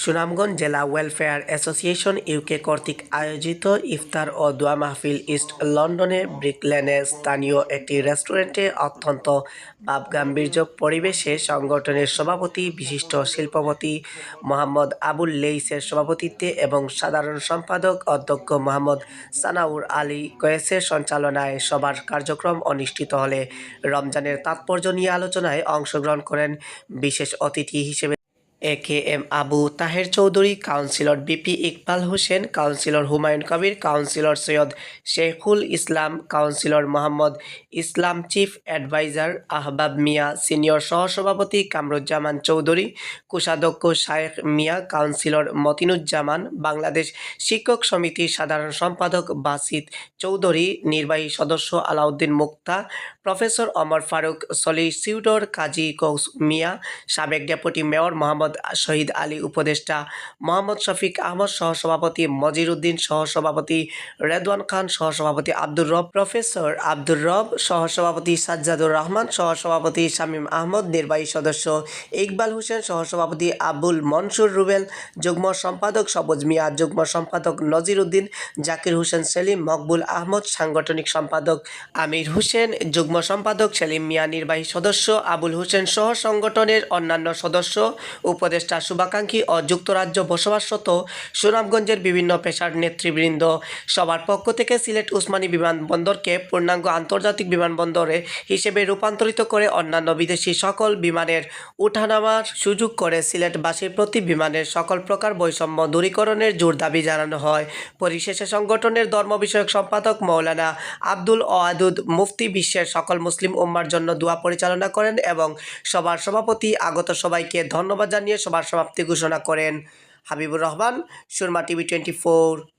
সুনামগঞ্জ জেলা welfare association UK কর্তৃক আয়োজিত ইফতার ও দোয়া মাহফিল ইস্ট লন্ডনের ব্রিক লেনে স্থানীয় একটি রেস্টুরেন্টে অত্যন্ত ভাবগাম্ভীর্য পরিবেশে সংগঠনের সভাপতি বিশিষ্ট শিল্পপতি মোহাম্মদ আবুল লেইসের সভাপতিত্বে এবং সাধারণ সম্পাদক অধ্যক্ষ মোহাম্মদ সানাউর আলী কয়েসের সঞ্চালনায় সভার কার্যক্রম অনুষ্ঠিত হলে রমজানের তাৎপর্য নিয়ে আলোচনায় অংশগ্রহণ করেন বিশেষ অতিথি হিসেবে AKM. Abu Taher Chowdhury, councillor BP Iqbal Hossain, councillor Humayun Kabir, councillor Syed Shekhul Islam, councillor Mohammad Islam, chief adviser Ahbab Mia, senior সহসভাপতি কামরুজ্জামান চৌধুরী, কোষাধ্যক্ষ শায়েখ মিয়া, কাউন্সিলর মতিনুজ্জামান, বাংলাদেশ শিক্ষক সমিতির সাধারণ সম্পাদক বাসিত চৌধুরী, নির্বাহী সদস্য আলাউদ্দিন মুক্তা, প্রফেসর ওমর ফারুক, সলিসিউটর কাজী কৌস মিয়া, সাবেক ডেপুটি মেয়র মোহাম্মদ শহীদ আলী, উপদেষ্টা মোহাম্মদ শফিক আহমদ, সহসভাপতি মজির উদ্দিন, সহসভাপতি রেদওয়ান খান, সহসভাপতি আব্দুর রব, প্রফেসর আব্দুর রব, সহসভাপতি সাজ্জাদুর রহমান, সহসভাপতি শামীম আহমদ, নির্বাহী সদস্য ইকবাল হোসেন, সহসভাপতি আবুল মনসুর রুবেল, যুগ্ম সম্পাদক সবুজ মিয়া, যুগ্ম সম্পাদক নজির উদ্দিন, জাকির হোসেন সেলিম, মকবুল আহমদ, সাংগঠনিক সম্পাদক আমির হোসেন, যুগ্ম সম্পাদক সেলিম মিয়া, নির্বাহী সদস্য আবুল হোসেন সহ সংগঠনের অন্যান্য সদস্য, উপদেষ্টা, শুভাকাঙ্ক্ষী ও যুক্তরাজ্য বসবাসরত সুনামগঞ্জের বিভিন্ন পেশার নেতৃবৃন্দ। সবার পক্ষ থেকে সিলেট ওসমানী বিমানবন্দরকে পূর্ণাঙ্গ আন্তর্জাতিক বিমানবন্দরে হিসেবে রূপান্তরিত করে অন্যান্য বিদেশি সকল বিমানের ওঠানামার সুযোগ করে সিলেটবাসীর প্রতি বিমানের সকল প্রকার বৈষম্য দূরীকরণের জোর দাবি জানানো হয়। পরিশেষে সংগঠনের ধর্ম বিষয়ক সম্পাদক মৌলানা আব্দুল ওয়াদুদ মুফতি বিশ্বের সকল মুসলিম উম্মার জন্য দোয়া পরিচালনা করেন এবং সবার সভাপতি আগত সবাইকে ধন্যবাদ জানিয়ে সবার সমাপ্তি ঘোষণা করেন। হাবিবুর রহমান, সুরমা টিভি 24।